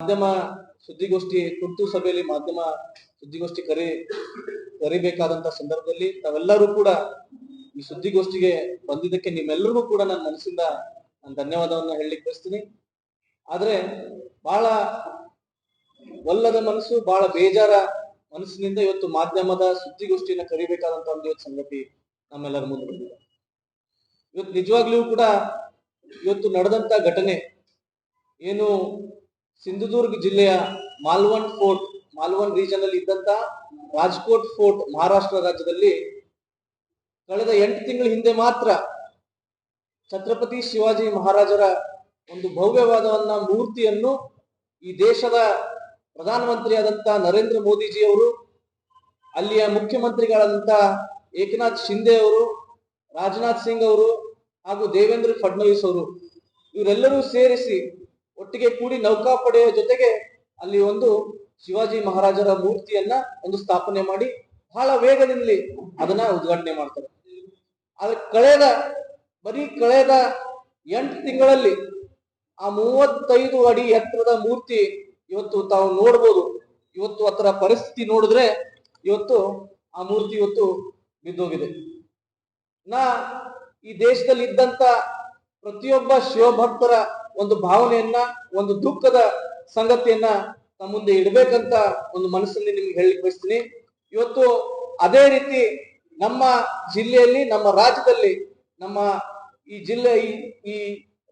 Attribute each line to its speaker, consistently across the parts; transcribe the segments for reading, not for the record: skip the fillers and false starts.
Speaker 1: ಮಾಧ್ಯಮ ಸುದ್ದಿಗೋಷ್ಠಿ ತುರ್ತು ಸಭೆಯಲ್ಲಿ ಮಾಧ್ಯಮ ಸುದ್ದಿಗೋಷ್ಠಿ ಕರಿಬೇಕಾದಂತ ಸಂದರ್ಭದಲ್ಲಿ ತಾವೆಲ್ಲರೂ ಕೂಡ ಈ ಸುದ್ದಿಗೋಷ್ಠಿಗೆ ಬಂದಿದ್ದಕ್ಕೆ ನಿಮ್ಮೆಲ್ಲರಿಗೂ ಕೂಡ ನನ್ನ ಮನಸ್ಸಿಂದ ನಾನು ಧನ್ಯವಾದವನ್ನ ಹೇಳಲಿಕ್ಕೆ ಬಯಸ್ತೀನಿ. ಆದ್ರೆ ಬಹಳ ಒಲ್ಲದ ಮನಸ್ಸು, ಬಹಳ ಬೇಜಾರ ಮನಸ್ಸಿನಿಂದ ಇವತ್ತು ಮಾಧ್ಯಮದ ಸುದ್ದಿಗೋಷ್ಠಿಯನ್ನ ಕರಿಬೇಕಾದಂತ ಒಂದು ಇವತ್ತು ಸಂಗತಿ ನಮ್ಮೆಲ್ಲರ ಮುಂದೆ ಬಂದಿದೆ. ಇವತ್ತು ನಿಜವಾಗ್ಲೂ ಕೂಡ ಇವತ್ತು ನಡೆದಂತ ಘಟನೆ ಏನು ಸಿಂಧುದುರ್ಗ್ ಜಿಲ್ಲೆಯ ಮಾಲ್ವನ್ ರೀಜನ್ ಅಲ್ಲಿ ಇದ್ದಂತ ರಾಜ್ಕೋಟ್ ಫೋರ್ಟ್ ಮಹಾರಾಷ್ಟ್ರ ರಾಜ್ಯದಲ್ಲಿ ಕಳೆದ 8 ತಿಂಗಳ ಹಿಂದೆ ಮಾತ್ರ ಛತ್ರಪತಿ ಶಿವಾಜಿ ಮಹಾರಾಜರ ಒಂದು ಭವ್ಯವಾದವನ್ನ ಮೂರ್ತಿಯನ್ನು ಈ ದೇಶದ ಪ್ರಧಾನಮಂತ್ರಿಯಾದಂತ ನರೇಂದ್ರ ಮೋದಿಜಿ ಅವರು, ಅಲ್ಲಿಯ ಮುಖ್ಯಮಂತ್ರಿಗಳಾದಂತ ಏಕನಾಥ್ ಶಿಂದೆ ಅವರು, ರಾಜನಾಥ್ ಸಿಂಗ್ ಅವರು ಹಾಗೂ ದೇವೇಂದ್ರ ಫಡ್ನವೀಸ್ ಅವರು ಇವರೆಲ್ಲರೂ ಸೇರಿಸಿ ಒಟ್ಟಿಗೆ ಕೂಡಿ ನೌಕಾಪಡೆಯ ಜೊತೆಗೆ ಅಲ್ಲಿ ಒಂದು ಶಿವಾಜಿ ಮಹಾರಾಜರ ಮೂರ್ತಿಯನ್ನ ಒಂದು ಸ್ಥಾಪನೆ ಮಾಡಿ ಬಹಳ ವೇಗದಲ್ಲಿ ಅದನ್ನ ಉದ್ಘಾಟನೆ ಮಾಡ್ತಾರೆ. ಆದ್ರೆ ಕಳೆದ 8 ತಿಂಗಳಲ್ಲಿ ಆ 35 ಅಡಿ ಎತ್ತರದ ಮೂರ್ತಿ ಇವತ್ತು ತಾವು ನೋಡ್ಬೋದು. ಇವತ್ತು ಅದರ ಪರಿಸ್ಥಿತಿ ನೋಡಿದ್ರೆ ಇವತ್ತು ಆ ಮೂರ್ತಿ ಇವತ್ತು ಬಿದ್ದೋಗಿದೆ. ಈ ದೇಶದಲ್ಲಿ ಇದ್ದಂತ ಪ್ರತಿಯೊಬ್ಬ ಶಿವಭಕ್ತರ ಒಂದು ಭಾವನೆಯನ್ನ, ಒಂದು ದುಃಖದ ಸಂಗತಿಯನ್ನ ತಮ್ಮ ಮುಂದೆ ಇಡಬೇಕಂತ ಒಂದು ಮನಸ್ಸಲ್ಲಿ ನಿಮ್ಗೆ ಹೇಳಲಿಕ್ಕೆ ಬಯಸ್ತೀನಿ. ಇವತ್ತು ಅದೇ ರೀತಿ ನಮ್ಮ ಜಿಲ್ಲೆಯಲ್ಲಿ, ನಮ್ಮ ರಾಜ್ಯದಲ್ಲಿ, ನಮ್ಮ ಈ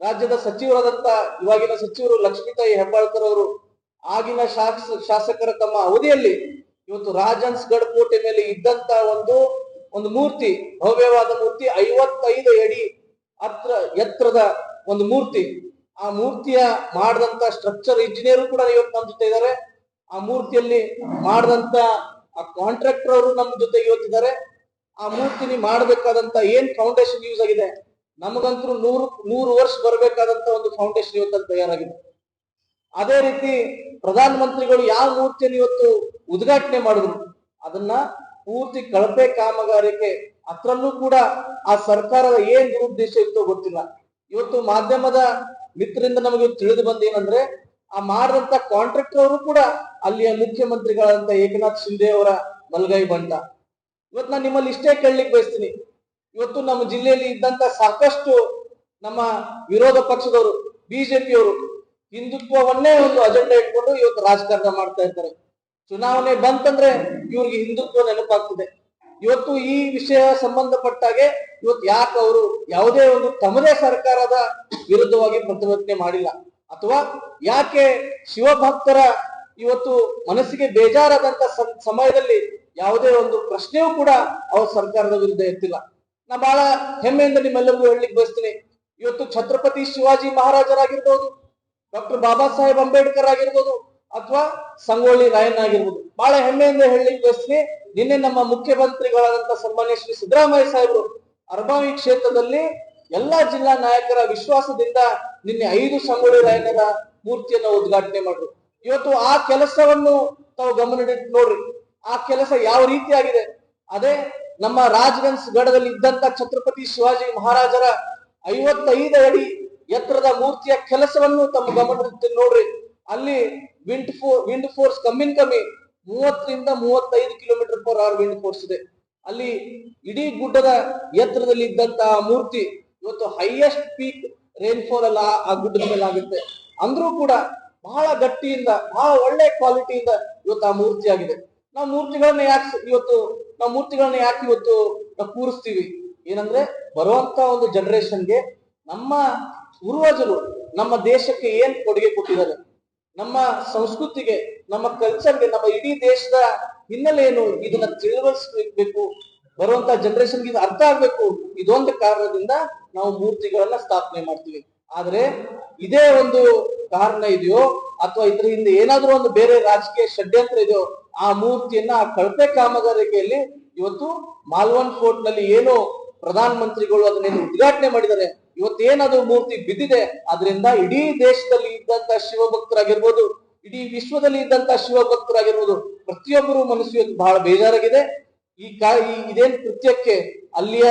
Speaker 1: ರಾಜ್ಯದ ಸಚಿವರಾದಂತ ಇವಾಗಿನ ಸಚಿವರು ಲಕ್ಷ್ಮೀತಾಯಿ ಹೆಬ್ಬಾಳ್ಕರ್ ಅವರು ಆಗಿನ ಶಾಸಕರ ತಮ್ಮ ಅವಧಿಯಲ್ಲಿ ಇವತ್ತು ರಾಜನ್ಸ್ಗಢ ಕೋಟೆ ಮೇಲೆ ಇದ್ದಂತ ಒಂದು ಮೂರ್ತಿ, ಭವ್ಯವಾದ ಮೂರ್ತಿ, 55 ಅಡಿ ಎತ್ತರದ ಒಂದು ಮೂರ್ತಿ. ಆ ಮೂರ್ತಿಯ ಮಾಡಿದಂತ ಸ್ಟ್ರಕ್ಚರ್ ಇಂಜಿನಿಯರ್ ಕೂಡ ಇವತ್ತು ನಮ್ಮ ಜೊತೆ ಇದ್ದಾರೆ. ಆ ಮೂರ್ತಿಯಲ್ಲಿ ಮಾಡಿದಂತ ಆ ಕಾಂಟ್ರಾಕ್ಟರ್ ಅವರು ನಮ್ಮ ಜೊತೆ ಇವತ್ತಿದ್ದಾರೆ. ಆ ಮೂರ್ತಿನಿ ಮಾಡಬೇಕಾದಂತ ಏನ್ ಫೌಂಡೇಶನ್ ಯೂಸ್ ಆಗಿದೆ, ನಮಗಂತೂ 100 ವರ್ಷ ಬರಬೇಕಾದಂತ ಒಂದು ಫೌಂಡೇಶನ್ ಇವತ್ತಲ್ಲಿ ತಯಾರಾಗಿದೆ. ಅದೇ ರೀತಿ ಪ್ರಧಾನ ಮಂತ್ರಿಗಳು ಯಾವ ಮೂರ್ತಿಯನ್ನು ಇವತ್ತು ಉದ್ಘಾಟನೆ ಮಾಡಿದ್ರು ಅದನ್ನ ಪೂರ್ತಿ ಕಳಪೆ ಕಾಮಗಾರಿಕೆ, ಅದ್ರಲ್ಲೂ ಕೂಡ ಆ ಸರ್ಕಾರದ ಏನ್ ದುರುದ್ದೇಶ ಇತ್ತೋ ಗೊತ್ತಿಲ್ಲ. ಇವತ್ತು ಮಾಧ್ಯಮದ ಮಿತ್ರರಿಂದ ನಮಗೆ ತಿಳಿದು ಬಂದೇನಂದ್ರೆ ಆ ಮಾಡಿದಂತ ಕಾಂಟ್ರಾಕ್ಟರ್ ಅವರು ಕೂಡ ಅಲ್ಲಿಯ ಮುಖ್ಯಮಂತ್ರಿಗಳಾದಂತ ಏಕನಾಥ್ ಶಿಂದೆ ಅವರ ಬಲಗೈ ಬಂಟ. ಇವತ್ತು ನಾನು ನಿಮ್ಮಲ್ಲಿ ಇಷ್ಟೇ ಕೇಳಲಿಕ್ಕೆ ಬಯಸ್ತೀನಿ, ಇವತ್ತು ನಮ್ಮ ಜಿಲ್ಲೆಯಲ್ಲಿ ಇದ್ದಂತ ಸಾಕಷ್ಟು ನಮ್ಮ ವಿರೋಧ ಪಕ್ಷದವರು, ಬಿಜೆಪಿಯವರು ಹಿಂದುತ್ವವನ್ನೇ ಒಂದು ಅಜೆಂಡಾ ಇಟ್ಕೊಂಡು ಇವತ್ತು ರಾಜಕಾರಣ ಮಾಡ್ತಾ ಇರ್ತಾರೆ. ಚುನಾವಣೆ ಬಂತಂದ್ರೆ ಇವ್ರಿಗೆ ಹಿಂದುತ್ವ ನೆನಪಾಗ್ತದೆ. ಇವತ್ತು ಈ ವಿಷಯ ಸಂಬಂಧಪಟ್ಟಾಗೆ ಇವತ್ತು ಯಾಕೆ ಅವರು ಯಾವುದೇ ಒಂದು ತಮ್ಮದೇ ಸರ್ಕಾರದ ವಿರುದ್ಧವಾಗಿ ಪ್ರತಿಭಟನೆ ಮಾಡಿಲ್ಲ, ಅಥವಾ ಯಾಕೆ ಶಿವಭಕ್ತರ ಇವತ್ತು ಮನಸ್ಸಿಗೆ ಬೇಜಾರಾದಂತ ಸಮಯದಲ್ಲಿ ಯಾವುದೇ ಒಂದು ಪ್ರಶ್ನೆಯೂ ಕೂಡ ಅವ್ರ ಸರ್ಕಾರದ ವಿರುದ್ಧ ಎತ್ತಿಲ್ಲ. ನಾ ಬಹಳ ಹೆಮ್ಮೆಯಿಂದ ನಿಮ್ಮೆಲ್ಲರಿಗೂ ಹೇಳಲಿಕ್ಕೆ ಬಯಸ್ತೀನಿ, ಇವತ್ತು ಛತ್ರಪತಿ ಶಿವಾಜಿ ಮಹಾರಾಜರಾಗಿರ್ಬೋದು, ಡಾಕ್ಟರ್ ಬಾಬಾ ಸಾಹೇಬ್ ಅಂಬೇಡ್ಕರ್ ಆಗಿರ್ಬೋದು, ಅಥವಾ ಸಂಗೊಳ್ಳಿ ರಾಯಣ್ಣ ಆಗಿರ್ಬೋದು, ಬಹಳ ಹೆಮ್ಮೆಯಿಂದ ಹೇಳಲಿಕ್ಕೆ ಬಯಸ್ತೀನಿ. ನಿನ್ನೆ ನಮ್ಮ ಮುಖ್ಯಮಂತ್ರಿಗಳಾದಂತ ಸನ್ಮಾನ್ಯ ಶ್ರೀ ಸಿದ್ದರಾಮಯ್ಯ ಸಾಹೇಬರು ಅರಬಾವಿ ಕ್ಷೇತ್ರದಲ್ಲಿ ಎಲ್ಲಾ ಜಿಲ್ಲಾ ನಾಯಕರ ವಿಶ್ವಾಸದಿಂದ ನಿನ್ನೆ 5 ಸಂಗೊಳ್ಳಿ ರಾಯಣ್ಣರ ಮೂರ್ತಿಯನ್ನ ಉದ್ಘಾಟನೆ ಮಾಡಿದ್ರು. ಇವತ್ತು ಆ ಕೆಲಸವನ್ನು ತಾವು ಗಮನವಿಟ್ಟು ನೋಡ್ರಿ, ಆ ಕೆಲಸ ಯಾವ ರೀತಿ ಆಗಿದೆ. ಅದೇ ನಮ್ಮ ರಾಜಗಂಜ್ ಗಢದಲ್ಲಿ ಇದ್ದಂತ ಛತ್ರಪತಿ ಶಿವಾಜಿ ಮಹಾರಾಜರ 55 ಅಡಿ ಎತ್ತರದ ಮೂರ್ತಿಯ ಕೆಲಸವನ್ನು ತಮ್ಮ ಗಮನವಿಟ್ಟು ನೋಡ್ರಿ. ಅಲ್ಲಿ ವಿಂಡ್ ಫೋರ್ಸ್ ಕಮ್ಮಿ 30 ರಿಂದ 35 km/h ವಿಂಡ್ ಫೋರ್ಸ್ ಇದೆ. ಅಲ್ಲಿ ಇಡೀ ಗುಡ್ಡದ ಎತ್ತರದಲ್ಲಿ ಇದ್ದಂತಹ ಮೂರ್ತಿ ಇವತ್ತು ಹೈಯೆಸ್ಟ್ ಪೀಕ್ ರೈನ್ಫಾಲ್ ಅಲ್ಲ ಆ ಗುಡ್ಡದ ಮೇಲೆ ಆಗುತ್ತೆ. ಅಂದ್ರೂ ಕೂಡ ಬಹಳ ಗಟ್ಟಿಯಿಂದ, ಬಹಳ ಒಳ್ಳೆ ಕ್ವಾಲಿಟಿಯಿಂದ ಇವತ್ತು ಆ ಮೂರ್ತಿ ಆಗಿದೆ. ನಾವು ಮೂರ್ತಿಗಳನ್ನ ಯಾಕೆ ಇವತ್ತು ನಾವು ಕೂರಿಸ್ತೀವಿ ಏನಂದ್ರೆ, ಬರುವಂತ ಒಂದು ಜನರೇಷನ್ಗೆ ನಮ್ಮ ಪೂರ್ವಜರು ನಮ್ಮ ದೇಶಕ್ಕೆ ಏನ್ ಕೊಡುಗೆ ಕೊಟ್ಟಿದ್ದಾರೆ, ನಮ್ಮ ಸಂಸ್ಕೃತಿಗೆ, ನಮ್ಮ ಕಲ್ಚರ್ಗೆ, ನಮ್ಮ ಇಡೀ ದೇಶದ ಹಿನ್ನೆಲೆ ಏನು ಇದನ್ನ ತಿಳಿಸ್ಬೇಕು, ಬರುವಂತ ಜನರೇಷನ್ಗೆ ಇದು ಅರ್ಥ ಆಗ್ಬೇಕು. ಇದೊಂದು ಕಾರಣದಿಂದ ನಾವು ಮೂರ್ತಿಗಳನ್ನ ಸ್ಥಾಪನೆ ಮಾಡ್ತೀವಿ. ಆದ್ರೆ ಇದೇ ಒಂದು ಕಾರಣ ಇದೆಯೋ ಅಥವಾ ಇದ್ರ ಹಿಂದೆ ಏನಾದ್ರೂ ಒಂದು ಬೇರೆ ರಾಜಕೀಯ ಷಡ್ಯಂತ್ರ ಇದೆಯೋ, ಆ ಮೂರ್ತಿಯನ್ನ ಆ ಕಳಪೆ ಕಾಮಗಾರಿಕೆಯಲ್ಲಿ ಇವತ್ತು ಮಾಲ್ವನ್ ಫೋರ್ಟ್ ನಲ್ಲಿ ಏನು ಪ್ರಧಾನ ಮಂತ್ರಿಗಳು ಅದನ್ನೇನು ಉದ್ಘಾಟನೆ ಮಾಡಿದ್ದಾರೆ, ಇವತ್ತೇನದು ಮೂರ್ತಿ ಬಿದ್ದಿದೆ. ಅದರಿಂದ ಇಡೀ ದೇಶದಲ್ಲಿ ಇದ್ದಂತ ಶಿವಭಕ್ತರಾಗಿರ್ಬೋದು, ಇಡೀ ವಿಶ್ವದಲ್ಲಿ ಇದ್ದಂತ ಶಿವಭಕ್ತರಾಗಿರ್ಬೋದು, ಪ್ರತಿಯೊಬ್ಬರು ಮನಸ್ಸು ಇವತ್ತು ಬಹಳ ಬೇಜಾರಾಗಿದೆ. ಇದೇನ್ ಕೃತ್ಯಕ್ಕೆ ಅಲ್ಲಿಯ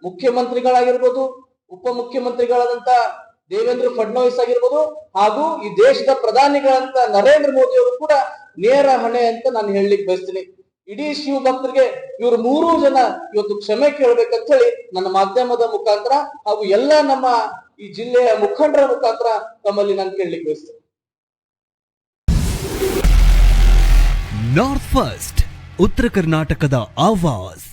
Speaker 1: ಮುಖ್ಯಮಂತ್ರಿಗಳಾಗಿರ್ಬೋದು, ಉಪಮುಖ್ಯಮಂತ್ರಿಗಳಾದಂತ ದೇವೇಂದ್ರ ಫಡ್ನವೀಸ್ ಆಗಿರ್ಬೋದು ಹಾಗೂ ಈ ದೇಶದ ಪ್ರಧಾನಿಗಳಂತ ನರೇಂದ್ರ ಮೋದಿ ಅವರು ಕೂಡ ನೇರ ಹೊಣೆ ಅಂತ ನಾನು ಹೇಳಲಿಕ್ಕೆ ಬಯಸ್ತೀನಿ. ಇಡೀ ಶಿವ ಭಕ್ತರಿಗೆ ಇವರು 3 ಜನ ಇವತ್ತು ಕ್ಷಮೆ ಕೇಳಬೇಕಂತ ಹೇಳಿ ನನ್ನ ಮಾಧ್ಯಮದ ಮುಖಾಂತರ ಹಾಗೂ ಎಲ್ಲ ನಮ್ಮ ಈ ಜಿಲ್ಲೆಯ ಮುಖಂಡರ ಮುಖಾಂತರ ತಮ್ಮಲ್ಲಿ ನಾನು ಕೇಳಲಿಕ್ಕೆ ಬಯಸ್ತೇನೆ.
Speaker 2: ನಾರ್ತ್ ಫಸ್ಟ್ ಉತ್ತರ ಕರ್ನಾಟಕದ ಆವಾಜ್.